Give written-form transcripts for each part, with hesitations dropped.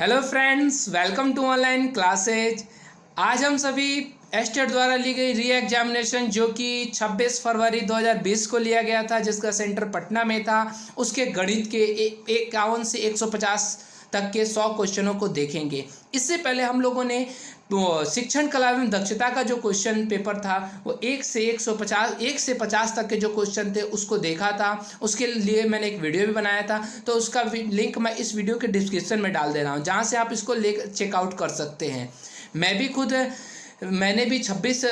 Hello friends, welcome to online classes. आज हम सभी एस्टेट द्वारा ली गई री एग्जामिनेशन जो कि 26 फरवरी 2020 को लिया गया था, जिसका सेंटर पटना में था, उसके गणित के 51 से 150 तक के 100 क्वेश्चनों को देखेंगे। इससे पहले हम लोगों ने शिक्षण कला एवं दक्षता का जो क्वेश्चन पेपर था वो 1 से 50 तक के जो क्वेश्चन थे उसको देखा था। उसके लिए मैंने एक वीडियो भी बनाया था, तो उसका लिंक मैं इस वीडियो के डिस्क्रिप्शन में डाल दे रहा हूँ, जहाँ से आप इसको चेकआउट कर सकते हैं। मैंने भी 28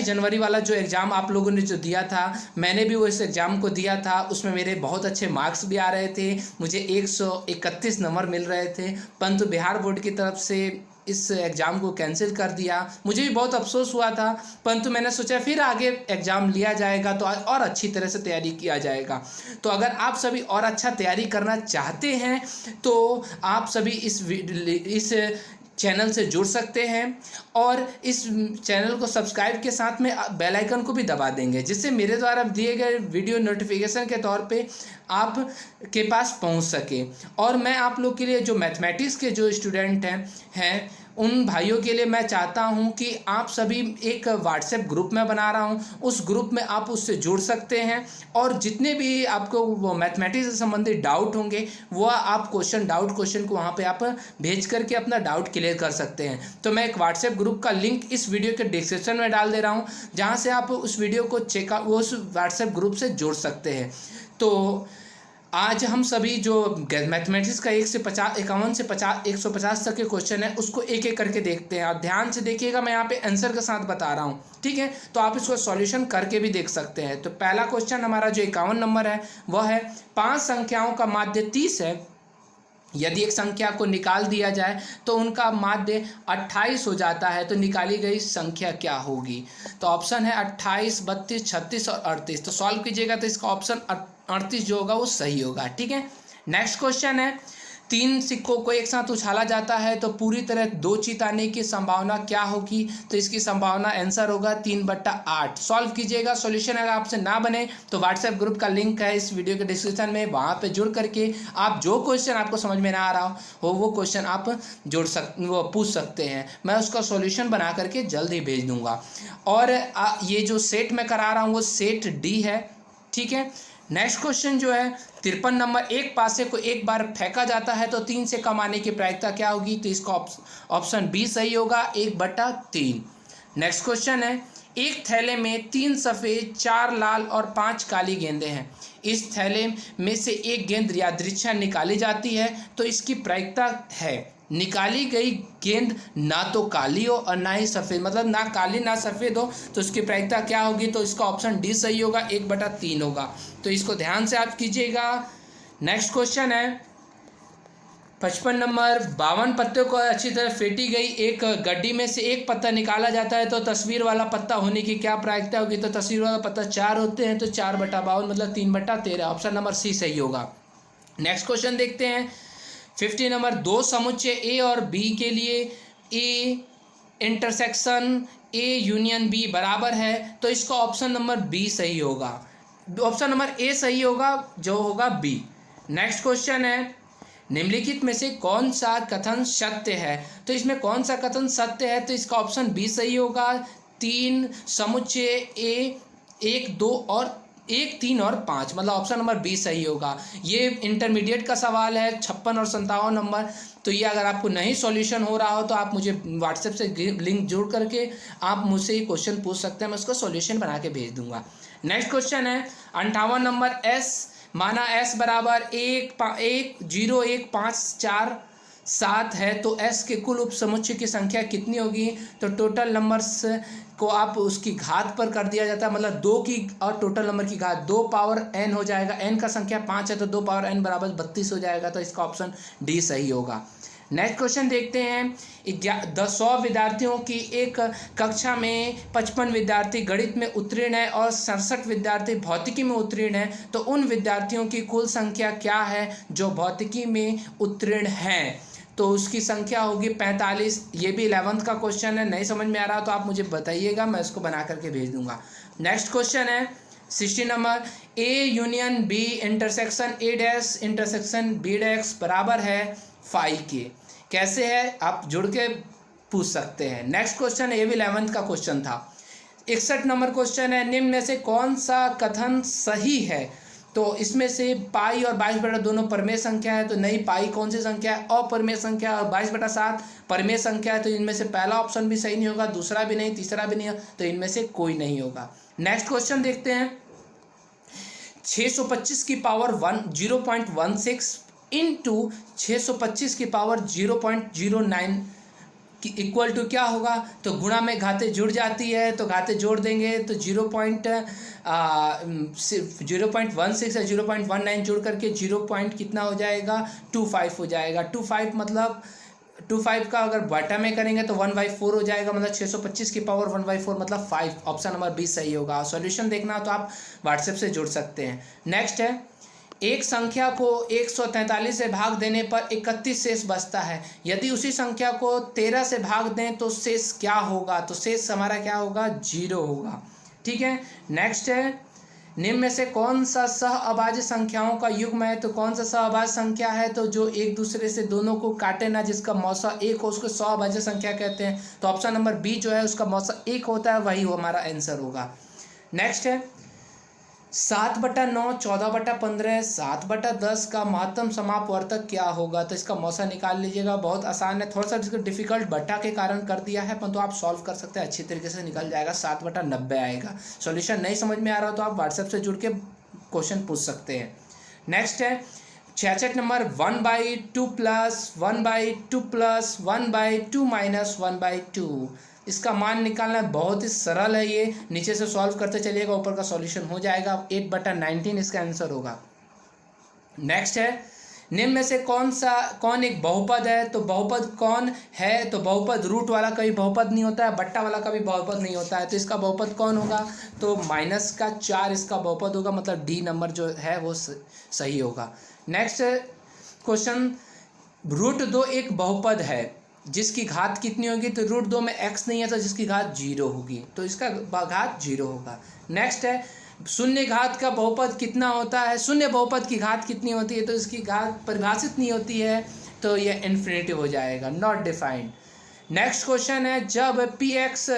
जनवरी वाला जो एग्ज़ाम आप लोगों ने जो दिया था, मैंने भी वो इस एग्ज़ाम को दिया था। उसमें मेरे बहुत अच्छे मार्क्स भी आ रहे थे, मुझे 131 नंबर मिल रहे थे, परंतु बिहार बोर्ड की तरफ से इस एग्ज़ाम को कैंसिल कर दिया। मुझे भी बहुत अफसोस हुआ था, परंतु मैंने सोचा फिर आगे एग्ज़ाम लिया जाएगा तो और अच्छी तरह से तैयारी किया जाएगा। तो अगर आप सभी और अच्छा तैयारी करना चाहते हैं तो आप सभी इस चैनल से जुड़ सकते हैं और इस चैनल को सब्सक्राइब के साथ में बेल आइकन को भी दबा देंगे, जिससे मेरे द्वारा दिए गए वीडियो नोटिफिकेशन के तौर पे आप के पास पहुंच सके। और मैं आप लोग के लिए जो मैथमेटिक्स के जो स्टूडेंट हैं उन भाइयों के लिए मैं चाहता हूं कि आप सभी एक व्हाट्सएप ग्रुप में बना रहा हूं, उस ग्रुप में आप उससे जुड़ सकते हैं और जितने भी आपको वो मैथमेटिक्स से संबंधित डाउट होंगे वो आप क्वेश्चन को वहां पे आप भेज करके अपना डाउट क्लियर कर सकते हैं। तो मैं एक व्हाट्सएप ग्रुप का लिंक इस वीडियो के डिस्क्रिप्शन में डाल दे रहा हूँ, जहाँ से आप उस वीडियो को उस व्हाट्सएप ग्रुप से जुड़ सकते हैं। तो आज हम सभी जो मैथमेटिक्स का 51 से 150 तक के क्वेश्चन है उसको एक एक करके देखते हैं। और ध्यान से देखिएगा, मैं यहाँ पे आंसर के साथ बता रहा हूँ, ठीक है? तो आप इसको सॉल्यूशन करके भी देख सकते हैं। तो पहला क्वेश्चन हमारा जो 51 नंबर है वह है 5 संख्याओं का माध्य 30 है। यदि एक संख्या को निकाल दिया जाए तो उनका माध्य 28 हो जाता है, तो निकाली गई संख्या क्या होगी? तो ऑप्शन है 28, 32, 36 और 38। तो सॉल्व कीजिएगा तो इसका ऑप्शन 38 जो होगा वो सही होगा, ठीक है। नेक्स्ट क्वेश्चन है 3 सिक्कों को एक साथ उछाला जाता है तो पूरी तरह 2 चित आने की संभावना क्या होगी? तो इसकी संभावना आंसर होगा 3/8। सॉल्व कीजिएगा। सॉल्यूशन अगर आपसे ना बने तो व्हाट्सएप ग्रुप का लिंक है इस वीडियो के डिस्क्रिप्शन में, वहाँ पे जुड़ करके आप जो क्वेश्चन आपको समझ में ना आ रहा हो वो क्वेश्चन आप वो पूछ सकते हैं। मैं उसका सॉल्यूशन बना करके जल्द ही भेज दूंगा। और ये जो सेट मैं करा रहा हूँ वो सेट डी है, ठीक है। नेक्स्ट क्वेश्चन जो है 53 नंबर, एक पासे को एक बार फेंका जाता है तो 3 से कम आने की प्रायिकता क्या होगी? तो इसका ऑप्शन बी सही होगा, 1/3। नेक्स्ट क्वेश्चन है एक थैले में 3 सफ़ेद, 4 लाल और 5 काली गेंदें हैं। इस थैले में से एक गेंद यादृच्छा निकाली जाती है तो इसकी प्रायिकता है निकाली गई गेंद ना तो काली हो और ना ही सफ़ेद, मतलब ना काली ना सफ़ेद हो, तो इसकी प्रायिकता क्या होगी? तो इसका ऑप्शन डी सही होगा, 1/3 होगा। तो इसको ध्यान से आप कीजिएगा। नेक्स्ट क्वेश्चन है 55 नंबर, 52 पत्तों को अच्छी तरह फेंटी गई एक गड्डी में से एक पत्ता निकाला जाता है तो तस्वीर वाला पत्ता होने की क्या प्रायिकता होगी? तो तस्वीर वाला पत्ता 4 होते हैं, तो 4/52 मतलब 3/13। ऑप्शन नंबर सी सही होगा। नेक्स्ट क्वेश्चन देखते हैं 50 नंबर, 2 समुच्चय ए और बी के लिए A intersection A union B बराबर है, तो इसका ऑप्शन नंबर बी सही होगा। ऑप्शन नंबर ए सही होगा, जो होगा बी। नेक्स्ट क्वेश्चन है निम्नलिखित में से कौन सा कथन सत्य है? तो इसमें कौन सा कथन सत्य है? तो इसका ऑप्शन बी सही होगा। 3 समुच्चय ए 1, 2 और 1, 3 और 5, मतलब ऑप्शन नंबर बी सही होगा। ये इंटरमीडिएट का सवाल है 56 और 57 नंबर। तो ये अगर आपको नहीं सॉल्यूशन हो रहा हो तो आप मुझे व्हाट्सएप से लिंक जोड़ करके आप मुझसे ये क्वेश्चन पूछ सकते हैं, मैं उसका सॉल्यूशन बना के भेज दूंगा। नेक्स्ट क्वेश्चन है 58 नंबर, एस माना एस बराबर 1 0 1 5 4 7 है तो एस के कुल उप समुच्चय की संख्या कितनी होगी? तो टोटल नंबर्स को आप उसकी घात पर कर दिया जाता है, मतलब 2 की और टोटल नंबर की घात 2 पावर n हो जाएगा। n का संख्या 5 है तो 2 पावर n बराबर 32 हो जाएगा, तो इसका ऑप्शन डी सही होगा। नेक्स्ट क्वेश्चन देखते हैं 100 विद्यार्थियों की एक कक्षा में 55 विद्यार्थी गणित में उत्तीर्ण है और 67 विद्यार्थी भौतिकी में उत्तीर्ण है, तो उन विद्यार्थियों की कुल संख्या क्या है जो भौतिकी में उत्तीर्ण हैं? तो उसकी संख्या होगी 45। ये भी 11th का क्वेश्चन है, नहीं समझ में आ रहा तो आप मुझे बताइएगा, मैं इसको बना करके भेज दूंगा। नेक्स्ट क्वेश्चन है 60 number, A union B intersection A dash intersection B dash बराबर है फाई के। कैसे है आप जुड़ के पूछ सकते हैं। नेक्स्ट क्वेश्चन, ये भी 11th का क्वेश्चन था। 61 नंबर क्वेश्चन है, निम्न में से कौन सा कथन सही है? तो इसमें से पाई और 22/, दोनों परमेय संख्या है, तो नई पाई कौन सी संख्या है? अपरमेय संख्या। और 22/7 परमेय संख्या है, तो इनमें से पहला ऑप्शन भी सही नहीं होगा, दूसरा भी नहीं, तीसरा भी नहीं, तो इनमें से कोई नहीं होगा। नेक्स्ट क्वेश्चन देखते हैं। 625 की पावर 0.16 इंटू 625 की पावर 0.09 कि इक्वल टू क्या होगा? तो गुणा में घाते जुड़ जाती है, तो घाते जोड़ देंगे तो 0.16 या 0.19 जोड़ करके 0. कितना हो जाएगा? 25 हो जाएगा। 25 मतलब 25 का अगर बटा में करेंगे तो 1/4 हो जाएगा, मतलब 625 की पावर 1/4 मतलब 5। ऑप्शन नंबर बी सही होगा। सॉल्यूशन देखना हो तो आप व्हाट्सएप से जुड़ सकते हैं। नेक्स्ट है, एक संख्या को 143 से भाग देने पर 31 शेष बचता है, यदि उसी संख्या को 13 से भाग दें तो शेष क्या होगा? तो शेष हमारा क्या होगा? 0 होगा। ठीक है। नेक्स्ट है, निम्न में से कौन सा सह अभाज्य संख्याओं का युग्म है? तो कौन सा सह अभाज्य संख्या है? तो जो एक दूसरे से दोनों को काटे ना, जिसका मौसा 1 हो, उसको सह अभाज्य संख्या कहते हैं। तो ऑप्शन नंबर बी जो है उसका मौसा 1 होता है, वही हमारा आंसर होगा। नेक्स्ट है, 7/9, 14/15, 7/10 का महत्तम समापवर्तक क्या होगा? तो इसका मौसा निकाल लीजिएगा, बहुत आसान है। थोड़ा सा इसको डिफिकल्ट बट्टा के कारण कर दिया है, परंतु आप सॉल्व कर सकते हैं, अच्छी तरीके से निकल जाएगा। 7/90 आएगा। सॉल्यूशन नहीं समझ में आ रहा हो तो आप व्हाट्सएप से जुड़ के क्वेश्चन पूछ सकते हैं। नेक्स्ट है 66 नंबर, 1/2 प्लस 1/2 प्लस 1/2 माइनस 1/2, इसका मान निकालना बहुत ही सरल है। ये नीचे से सॉल्व करते चलिएगा, ऊपर का सॉल्यूशन हो जाएगा। 8/19 इसका आंसर होगा। नेक्स्ट है, निम्न में से कौन एक बहुपद है? तो बहुपद कौन है? तो बहुपद रूट वाला कभी बहुपद नहीं होता है, बट्टा वाला कभी बहुपद नहीं होता है, तो इसका बहुपद कौन होगा? तो -4 इसका बहुपद होगा, मतलब डी नंबर जो है वो सही होगा। नेक्स्ट क्वेश्चन, √2 एक बहुपद है जिसकी घात कितनी होगी? तो √2 में x नहीं है, तो जिसकी घात 0 होगी, तो इसका घात 0 होगा। नेक्स्ट है, शून्य घात का बहुपद कितना होता है? शून्य बहुपद की घात कितनी होती है? तो इसकी घात परिभाषित नहीं होती है, तो यह इन्फिनिटिव हो जाएगा, नॉट डिफाइंड। नेक्स्ट क्वेश्चन है, जब px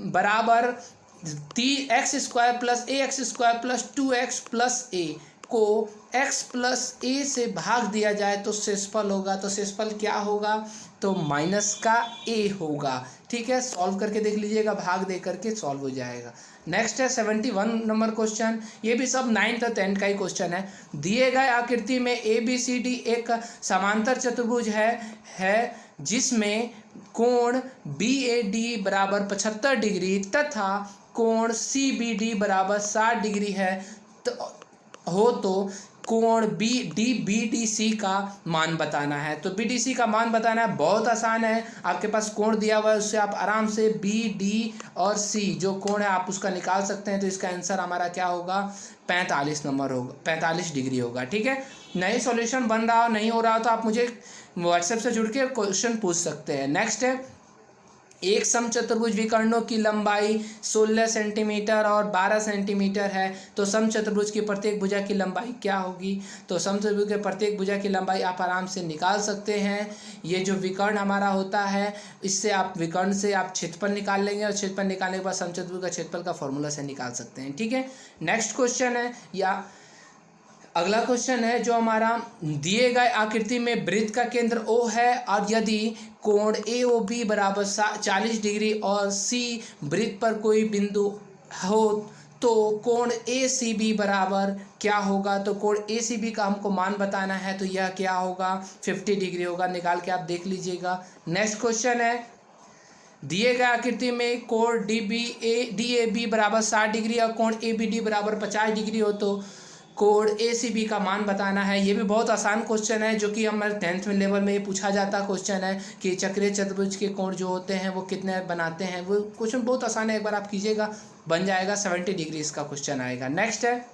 बराबर x² plus ax² plus 2x plus a को x प्लस a से भाग दिया जाए तो शेषफल होगा। तो शेषफल क्या होगा? तो -a होगा। ठीक है, सॉल्व करके देख लीजिएगा, भाग दे करके सॉल्व हो जाएगा। नेक्स्ट है 71 नंबर क्वेश्चन, ये भी सब 9th और 10th का ही क्वेश्चन है। दिए गए आकृति में ABCD एक समांतर चतुर्भुज है जिसमें कोण BAD बराबर 75 डिग्री तथा कोण CBD बराबर 60 डिग्री है, तो कोण DBDC का मान बताना है। तो BDC का मान बताना है, बहुत आसान है। आपके पास कोण दिया हुआ है, उससे आप आराम से BD और C जो कोण है आप उसका निकाल सकते हैं। तो इसका आंसर हमारा क्या होगा? 45 नंबर होगा, 45 डिग्री होगा। ठीक है, नई सॉल्यूशन बन रहा हो, नहीं हो रहा हो तो आप मुझे व्हाट्सएप से जुड़ के क्वेश्चन पूछ सकते हैं। नेक्स्ट है, एक समचतुर्भुज विकर्णों की लंबाई 16 सेंटीमीटर और 12 सेंटीमीटर है, तो समचतुर्भुज की प्रत्येक भुजा की लंबाई क्या होगी? तो समचतुर्भुज के प्रत्येक भुजा की लंबाई आप आराम से निकाल सकते हैं। ये जो विकर्ण हमारा होता है, इससे आप विकर्ण से आप क्षेत्रफल निकाल लेंगे और क्षेत्रफल निकालने के बाद समचतुर्भुज का क्षेत्रफल का फॉर्मूला से निकाल सकते हैं। ठीक है, नेक्स्ट क्वेश्चन है, या अगला क्वेश्चन है जो हमारा, दिए गए आकृति में वृत्त का केंद्र O है और यदि कोण AOB बराबर 40 डिग्री और C वृत्त पर कोई बिंदु हो तो कोण ACB बराबर क्या होगा? तो कोण ACB का हमको मान बताना है, तो यह क्या होगा? 50 डिग्री होगा। निकाल के आप देख लीजिएगा। नेक्स्ट क्वेश्चन है, दिए गए आकृति में कोण DAB बराबर 60 डिग्री और कोण ABD बराबर 50 डिग्री हो तो कोण ACB का मान बताना है। ये भी बहुत आसान क्वेश्चन है, जो कि हमारे 10th में लेवल में ये पूछा जाता क्वेश्चन है कि चक्रीय चतुर्भुज के कोण जो होते हैं वो कितने बनाते हैं। वो क्वेश्चन बहुत आसान है, एक बार आप कीजिएगा, बन जाएगा। 70 डिग्री इसका क्वेश्चन आएगा। नेक्स्ट है,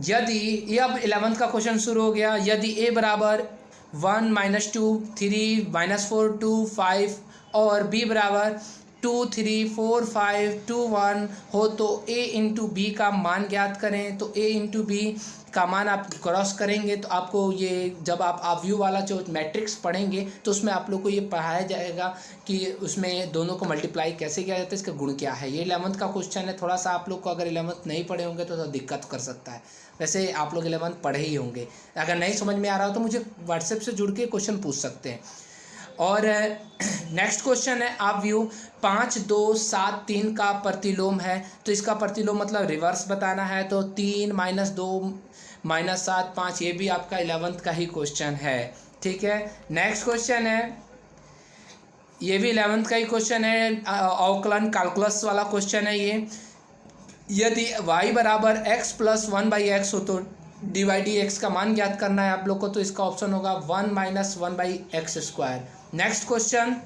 यदि ये अब 11th का क्वेश्चन शुरू हो गया, यदि A बराबर 1 -2 3 -4 2 5 और B बराबर 2 3 4 5 2 1 हो तो a इंटू बी का मान ज्ञात करें। तो a इंटू बी का मान आप क्रॉस करेंगे तो आपको ये जब आप व्यू वाला जो मैट्रिक्स पढ़ेंगे तो उसमें आप लोग को ये पढ़ाया जाएगा कि उसमें दोनों को मल्टीप्लाई कैसे किया जाता है, इसका गुण क्या है। ये 11th का क्वेश्चन है। थोड़ा सा आप लोग को अगर 11th नहीं पढ़े होंगे तो दिक्कत कर सकता है। वैसे आप लोग 11th पढ़े ही होंगे। अगर नहीं समझ में आ रहा हो तो मुझे व्हाट्सएप से जुड़ के क्वेश्चन पूछ सकते हैं। और नेक्स्ट क्वेश्चन है आप व्यू 5 2 7 3 का प्रतिलोम है। तो इसका प्रतिलोम मतलब रिवर्स बताना है। तो 3 -2 -7 5, ये भी आपका 11th का ही क्वेश्चन है। ठीक है, नेक्स्ट क्वेश्चन है, ये भी 11th का ही क्वेश्चन है, अवकलन कैलकुलस वाला क्वेश्चन है ये। यदि y बराबर x प्लस 1/x हो तो dy/dx का मान ज्ञात करना है आप लोग को। तो इसका ऑप्शन होगा 1 - 1/x²। नेक्स्ट क्वेश्चन,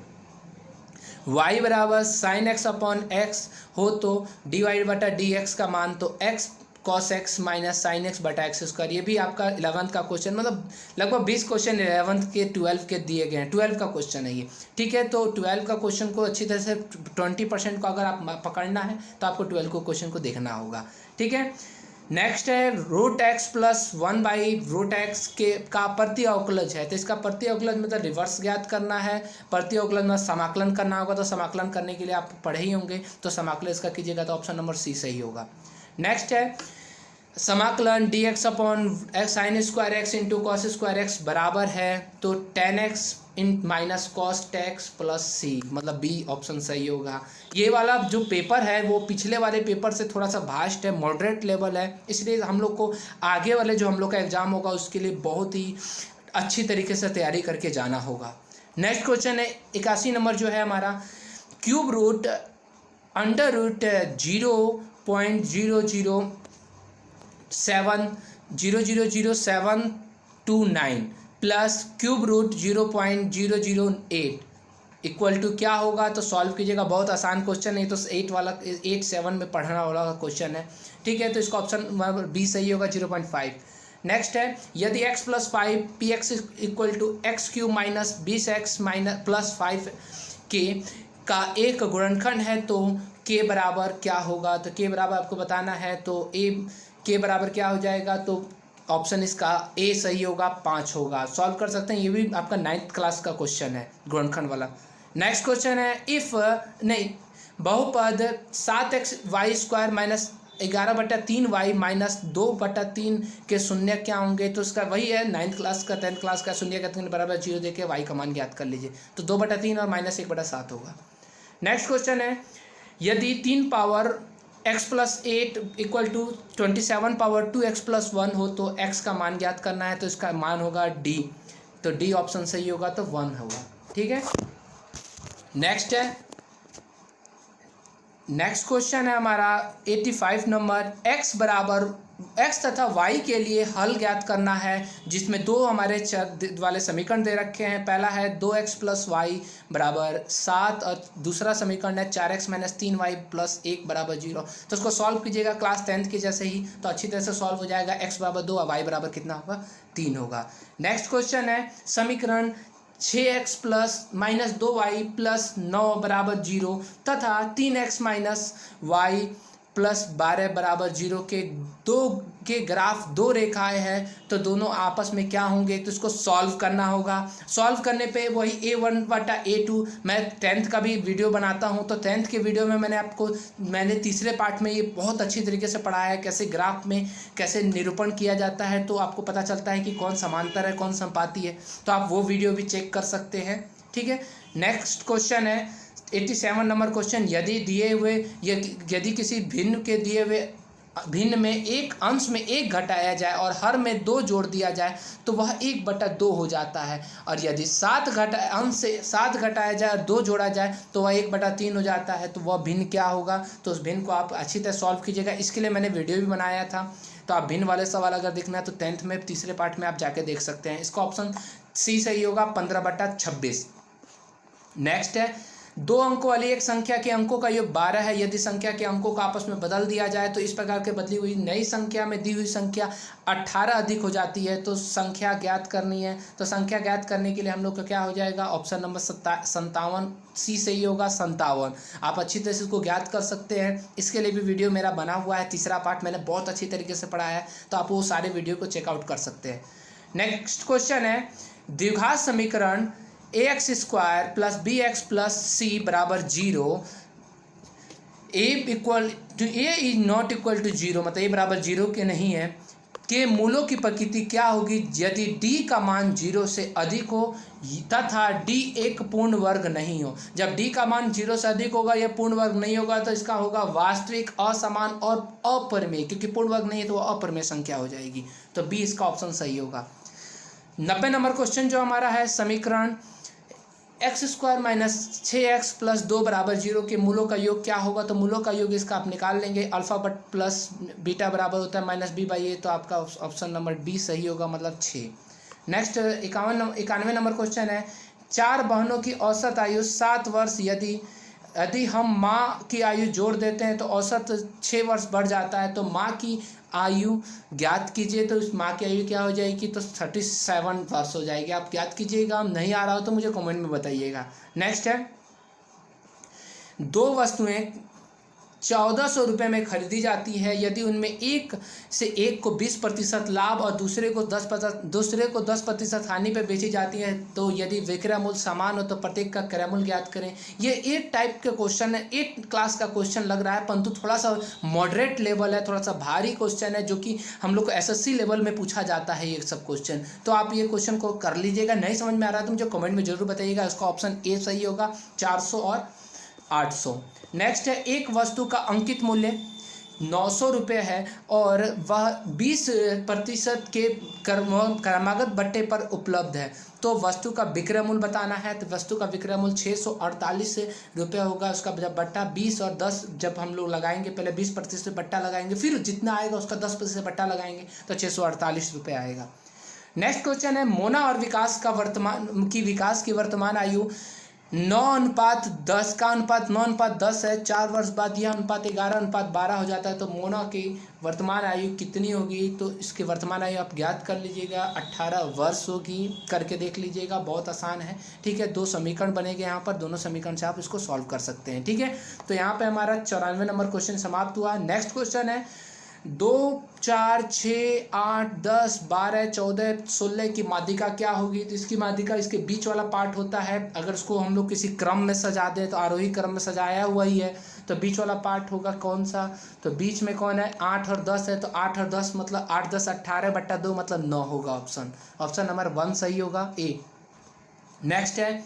y बराबर sin x अपॉन x हो तो dy/dx का मान तो x cos x minus sin x बटा x²। ये भी आपका 11th का क्वेश्चन, मतलब लगभग 20 क्वेश्चन 11th के 12 के दिए गए हैं। 12 का क्वेश्चन है ये। ठीक है, तो 12 का क्वेश्चन को अच्छी तरह से 20% को अगर आप पकड़ना है तो आपको 12 को क्वेश्चन को देखना होगा। ठीक है, नेक्स्ट है √x प्लस 1/√x के का प्रति अवकलज है। तो इसका प्रति अवकलज मतलब रिवर्स ज्ञात करना है। प्रति अवकलज में समाकलन करना होगा। तो समाकलन करने के लिए आप पढ़े ही होंगे, तो समाकलन इसका कीजिएगा तो ऑप्शन नंबर सी सही होगा। नेक्स्ट है समाकलन dx upon sin² x into cos² x बराबर है तो tan x minus cot x plus c, मतलब बी ऑप्शन सही होगा। ये वाला जो पेपर है वो पिछले वाले पेपर से थोड़ा सा भास्ट है, मॉडरेट लेवल है, इसलिए हम लोग को आगे वाले जो हम लोग का एग्जाम होगा उसके लिए बहुत ही अच्छी तरीके से तैयारी करके जाना होगा। नेक्स्ट क्वेश्चन है 81 नंबर जो है हमारा, cube root under root 0.000729 plus cube root 0.008 equal to क्या होगा। तो सॉल्व कीजिएगा, बहुत आसान क्वेश्चन है। तो 8 में पढ़ना वाला क्वेश्चन है। ठीक है, तो इसका ऑप्शन बी सही होगा 0.5। नेक्स्ट है यदि x plus 5 px equal to x³ minus 20x minus plus 5 के का एक गुणनखंड है तो k बराबर क्या होगा। तो k बराबर आपको बताना है। तो k बराबर क्या हो जाएगा। तो ऑप्शन इसका ए सही होगा, 5 होगा। सॉल्व कर सकते हैं, ये भी आपका 9th क्लास का क्वेश्चन है, गुणनखंड वाला। नेक्स्ट क्वेश्चन है बहुपद 7xy² माइनस 11/3y माइनस 2/3 के शून्य क्या होंगे। तो इसका वही है 9th क्लास का 10th क्लास का शून्य का 3 बराबर 0 देके y का मान ज्ञात कर लीजिए। तो 2/3 और माइनस 1/7 होगा। नेक्स्ट क्वेश्चन है यदि 3 power x plus 8 equal to 27 power 2x plus 1 हो तो x का मान ज्ञात करना है। तो इसका मान होगा d। तो d ऑप्शन सही होगा, तो 1 होगा। ठीक है, नेक्स्ट क्वेश्चन है हमारा 85 नंबर, x बराबर x तथा y के लिए हल ज्ञात करना है, जिसमें दो हमारे चर वाले समीकरण दे रखे हैं। पहला है 2x प्लस वाई बराबर 7 और दूसरा समीकरण है 4x माइनस 3y प्लस 1 बराबर 0। तो उसको सॉल्व कीजिएगा क्लास 10th के जैसे ही, तो अच्छी तरह से सॉल्व हो जाएगा। x बराबर 2 और y बराबर कितना होगा, 3 होगा। नेक्स्ट क्वेश्चन है समीकरण 6x plus minus 2y plus 9 बराबर 0 तथा 3x माइनस y प्लस 12 बराबर 0 के ग्राफ दो रेखाएं हैं, तो दोनों आपस में क्या होंगे। तो इसको सॉल्व करना होगा। सॉल्व करने पे वही a1/a2 मैं 10th का भी वीडियो बनाता हूं। तो 10th के वीडियो में मैंने तीसरे पार्ट में ये बहुत अच्छी तरीके से पढ़ाया है, कैसे ग्राफ में कैसे निरूपण किया जाता है। तो आपको पता चलता है कि कौन समांतर है कौन समपाती है। तो आप वो वीडियो भी चेक कर सकते हैं। ठीक है, नेक्स्ट क्वेश्चन है 87 नंबर क्वेश्चन, यदि किसी भिन्न में एक अंश में 1 घटाया जाए और हर में 2 जोड़ दिया जाए तो वह 1/2 हो जाता है। और यदि अंश से 7 घटाया जाए और 2 जोड़ा जाए तो वह 1/3 हो जाता है। तो वह भिन्न क्या होगा। तो उस भिन्न को आप अच्छी तरह सॉल्व कीजिएगा। इसके लिए मैंने वीडियो भी बनाया था। तो आप भिन्न वाले सवाल अगर देखना है तो 10th में तीसरे पार्ट में आप जाके देख सकते हैं। इसका ऑप्शन सी सही होगा, 15/26। नेक्स्ट है दो अंकों वाली एक संख्या के अंकों का योग 12 है। यदि संख्या के अंकों का आपस में बदल दिया जाए तो इस प्रकार के बदली हुई नई संख्या में दी हुई संख्या 18 अधिक हो जाती है। तो संख्या ज्ञात करनी है। तो संख्या ज्ञात करने के लिए हम लोग का क्या हो जाएगा, ऑप्शन नंबर 57, सी सही होगा, 57। आप अच्छी तरह से इसको ज्ञात कर सकते हैं। इसके लिए भी वीडियो मेरा बना हुआ है, तीसरा पार्ट मैंने बहुत अच्छी तरीके से पढ़ाया है, तो आप वो सारे वीडियो को चेकआउट कर सकते हैं। नेक्स्ट क्वेश्चन है, द्विघात समीकरण ax square plus b x plus c बराबर 0, a equal to a is not equal to 0, मतलब ए बराबर 0 के नहीं है, के मूलों की प्रकृति क्या होगी यदि d का मान 0 से अधिक हो तथा d एक पूर्ण वर्ग नहीं हो। जब d का मान 0 से अधिक होगा, यह पूर्ण वर्ग नहीं होगा, तो इसका होगा वास्तविक, असमान और अपरिमेय, क्योंकि पूर्ण वर्ग नहीं है तो वह अपरिमेय संख्या हो जाएगी। तो बी इसका ऑप्शन सही होगा। 90 नंबर क्वेश्चन जो हमारा है, समीकरण x square minus 6x plus 2 बराबर 0 के मूलों का योग क्या होगा। तो मूलों का योग इसका आप निकाल लेंगे, अल्फा बट प्लस बीटा बराबर होता है माइनस बी बाई ए, तो आपका ऑप्शन नंबर बी सही होगा, मतलब 6। नेक्स्ट 91 नंबर क्वेश्चन है, 4 बहनों की औसत आयु 7 वर्ष, यदि हम माँ की आयु जोड़ देते हैं तो औसत 6 वर्ष बढ़ जाता है। तो माँ की आयु ज्ञात कीजिए, तो इस माँ की आयु क्या हो जाएगी, तो 37 वर्ष हो जाएगी। आप ज्ञात कीजिएगा, नहीं आ रहा हो तो मुझे कमेंट में बताइएगा। नेक्स्ट है, दो वस्तुएं 1400 रुपये में खरीदी जाती है, यदि उनमें एक को 20% लाभ और दूसरे को 10% हानि पर बेची जाती है, तो यदि विक्रय मूल्य समान हो तो प्रत्येक का क्रय मूल्य ज्ञात करें। ये एक टाइप के क्वेश्चन है, एक क्लास का क्वेश्चन लग रहा है, परंतु थोड़ा सा मॉडरेट लेवल है, थोड़ा सा भारी क्वेश्चन है, जो कि हम लोग को SSC लेवल में पूछा जाता है ये सब क्वेश्चन। तो आप ये क्वेश्चन को कर लीजिएगा। नहीं समझ में आ रहा है तो मुझे कमेंट में जरूर बताइएगा। इसका ऑप्शन ए सही होगा, 400 और 800। नेक्स्ट है, एक वस्तु का अंकित मूल्य 900 रुपये है और वह 20% के क्रमागत बट्टे पर उपलब्ध है, तो वस्तु का विक्रय मूल्य बताना है। तो वस्तु का विक्रय मूल्य 648 रुपये होगा। उसका जब बट्टा 20 और 10 जब हम लोग लगाएंगे, पहले 20% बट्टा लगाएंगे, फिर जितना आएगा उसका 10% बट्टा लगाएंगे, तो 648 रुपये आएगा। नेक्स्ट क्वेश्चन है, मोना और विकास की वर्तमान आयु 9:10 का अनुपात 9:10 है। 4 वर्ष बाद यह अनुपात 11:12 हो जाता है। तो मोना की वर्तमान आयु कितनी होगी, तो इसकी वर्तमान आयु आप ज्ञात कर लीजिएगा, 18 वर्ष होगी। करके देख लीजिएगा, बहुत आसान है। ठीक है, 2 समीकरण बनेंगे यहाँ पर, दोनों समीकरण से आप इसको सॉल्व कर सकते हैं। ठीक है, तो यहाँ पे हमारा 94 नंबर क्वेश्चन समाप्त हुआ। नेक्स्ट क्वेश्चन है, 2, 4, 6, 8, 10, 12, 14, 16 की माध्यिका क्या होगी। तो इसकी माध्यिका इसके बीच वाला पार्ट होता है। अगर उसको हम लोग किसी क्रम में सजा दें तो आरोही क्रम में सजाया हुआ ही है, तो बीच वाला पार्ट होगा कौन सा, तो बीच में कौन है, 8 और 10 है। तो 8 और 10 मतलब 8, 10, 18/2 मतलब 9 होगा। ऑप्शन नंबर 1 सही होगा, ए। नेक्स्ट है,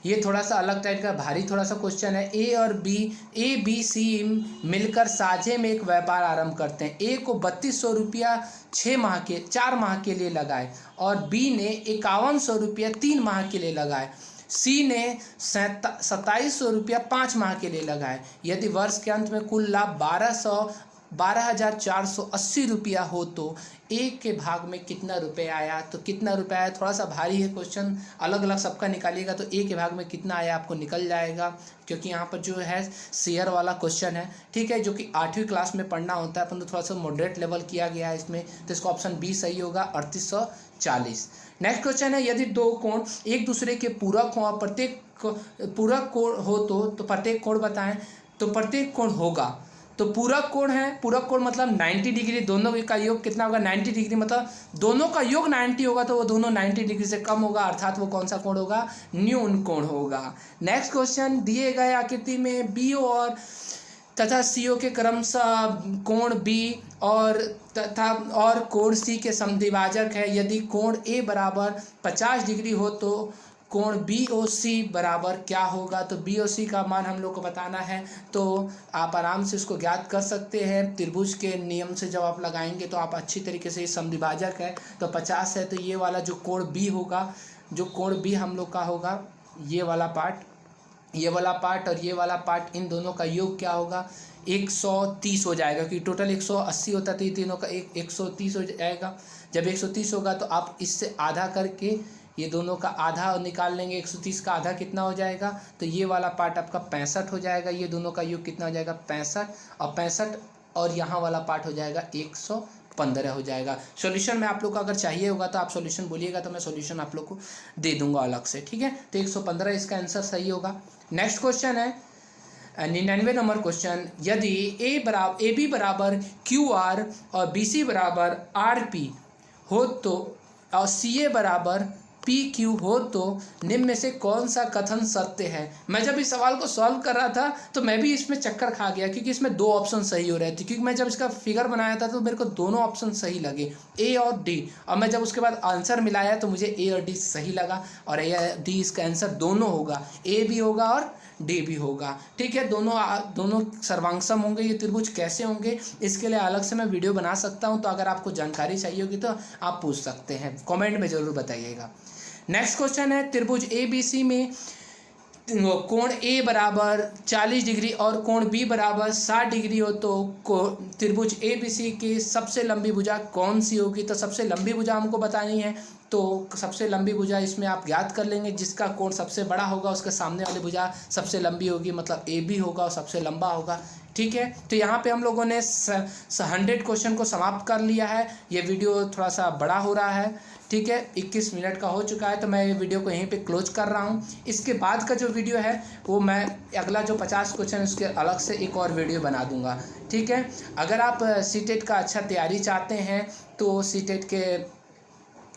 ये थोड़ा सा अलग टाइप का भारी थोड़ा सा क्वेश्चन है। ए बी सी मिलकर साझे में एक व्यापार आरंभ करते हैं। ए को 3200 रुपया 4 माह के लिए लगाए और बी ने 5100 रुपया 3 माह के लिए लगाए। सी ने 2700 रुपया 5 माह के लिए लगाए। यदि वर्ष के अंत में कुल लाभ 12,480 रुपया हो तो ए के भाग में कितना रुपये आया। तो कितना रुपये आया, थोड़ा सा भारी है क्वेश्चन, अलग अलग सबका निकालिएगा तो ए के भाग में कितना आया आपको निकल जाएगा, क्योंकि यहाँ पर जो है शेयर वाला क्वेश्चन है। ठीक है, जो कि 8वीं क्लास में पढ़ना होता है, परंतु थोड़ा सा मॉडरेट लेवल किया गया है इसमें, तो इसका ऑप्शन बी सही होगा, 3840। नेक्स्ट क्वेश्चन है, यदि 2 कोण एक दूसरे के पूरक हों और प्रत्येक पूरक कोण हो तो प्रत्येक कोण बताएं। तो प्रत्येक कोण होगा, तो पूरक कोण है, पूरक कोण मतलब 90 डिग्री, दोनों का योग कितना होगा, 90 डिग्री, मतलब दोनों का योग 90 होगा, तो वो दोनों 90 डिग्री से कम होगा, अर्थात वो कौन सा कोण होगा, न्यून कोण होगा। नेक्स्ट क्वेश्चन, दिए गए आकृति में बीओ और तथा सीओ के क्रमशः कोण बी और कोण सी के समद्विभाजक है। यदि कोण ए बराबर 50 डिग्री हो तो कोण बी ओ सी बराबर क्या होगा। तो बी ओ सी का मान हम लोग को बताना है, तो आप आराम से इसको ज्ञात कर सकते हैं। त्रिभुज के नियम से जब आप लगाएंगे तो आप अच्छी तरीके से, समद्विभाजक है तो 50 है, तो ये वाला जो कोण बी होगा, जो कोण बी हम लोग का होगा, ये वाला पार्ट और ये वाला पार्ट, इन दोनों का योग क्या होगा, 130 हो जाएगा, क्योंकि टोटल 180 होता है, तो ये तीनों का 130 हो जाएगा। जब 130 होगा तो आप इससे आधा करके ये दोनों का आधा निकाल लेंगे, 130 का आधा कितना हो जाएगा, तो ये वाला पार्ट आपका 65 हो जाएगा। ये दोनों का योग कितना हो जाएगा 65, और 65 और यहाँ वाला पार्ट हो जाएगा 115 हो जाएगा। सॉल्यूशन में आप लोग को अगर चाहिए होगा तो आप सॉल्यूशन बोलिएगा, तो मैं सॉल्यूशन आप लोग को दे दूंगा अलग से, ठीक है। तो 115 इसका आंसर सही होगा। नेक्स्ट क्वेश्चन है 99 नंबर क्वेश्चन, यदि ए बी बराबर क्यू आर और बी सी बराबर आर पी हो तो और सी ए बराबर पी क्यू हो तो निम्न में से कौन सा कथन सत्य है। मैं जब इस सवाल को सॉल्व कर रहा था तो मैं भी इसमें चक्कर खा गया, क्योंकि इसमें दो ऑप्शन सही हो रहे थे, क्योंकि मैं जब इसका फिगर बनाया था तो मेरे को दोनों ऑप्शन सही लगे, ए और डी। और मैं जब उसके बाद आंसर मिलाया तो मुझे ए और डी सही लगा, और ए डी इसका आंसर दोनों होगा, ए भी होगा और डी भी होगा, ठीक है। दोनों सर्वांगसम होंगे। ये त्रिभुज कैसे होंगे इसके लिए अलग से मैं वीडियो बना सकता हूँ, तो अगर आपको जानकारी चाहिए होगी तो आप पूछ सकते हैं, कमेंट में ज़रूर बताइएगा। नेक्स्ट क्वेश्चन है, त्रिभुज ए बी सी में कोण ए बराबर 40 डिग्री और कोण बी बराबर 60 डिग्री हो तो त्रिभुज ए बी सी की सबसे लंबी भुजा कौन सी होगी। तो सबसे लंबी भुजा हमको बतानी है, तो सबसे लंबी भुजा इसमें आप याद कर लेंगे, जिसका कोण सबसे बड़ा होगा उसके सामने वाली भुजा सबसे लंबी होगी, मतलब ए बी होगा और सबसे लंबा होगा, ठीक है। तो यहाँ पे हम लोगों ने 100 क्वेश्चन को समाप्त कर लिया है। ये वीडियो थोड़ा सा बड़ा हो रहा है, ठीक है, 21 मिनट का हो चुका है, तो मैं ये वीडियो को यहीं पे क्लोज कर रहा हूँ। इसके बाद का जो वीडियो है वो मैं अगला जो 50 क्वेश्चन है उसके अलग से एक और वीडियो बना दूंगा, ठीक है। अगर आप सीटेट का अच्छा तैयारी चाहते हैं, तो सीटेट के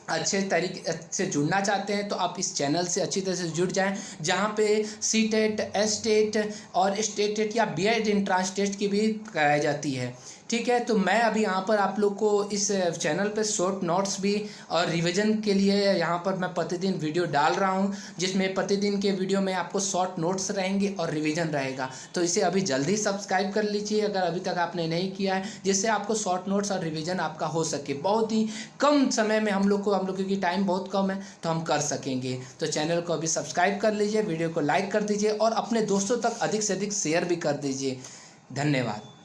अच्छे तरीके से जुड़ना चाहते हैं, तो आप इस चैनल से अच्छी तरह से जुड़ जाएं, जहां पे सीटेट, एसटेट और स्टेटेट या बीएड एंट्रेंस टेस्ट की भी कराई जाती है, ठीक है। तो मैं अभी यहाँ पर आप लोग को इस चैनल पे शॉर्ट नोट्स भी और रिवीजन के लिए यहाँ पर मैं प्रतिदिन वीडियो डाल रहा हूँ, जिसमें प्रतिदिन के वीडियो में आपको शॉर्ट नोट्स रहेंगे और रिवीजन रहेगा। तो इसे अभी जल्दी सब्सक्राइब कर लीजिए अगर अभी तक आपने नहीं किया है, जिससे आपको शॉर्ट नोट्स और रिवीजन आपका हो सके। बहुत ही कम समय में हम लोगों की टाइम बहुत कम है, तो हम कर सकेंगे। तो चैनल को अभी सब्सक्राइब कर लीजिए, वीडियो को लाइक कर दीजिए और अपने दोस्तों तक अधिक से अधिक शेयर भी कर दीजिए। धन्यवाद।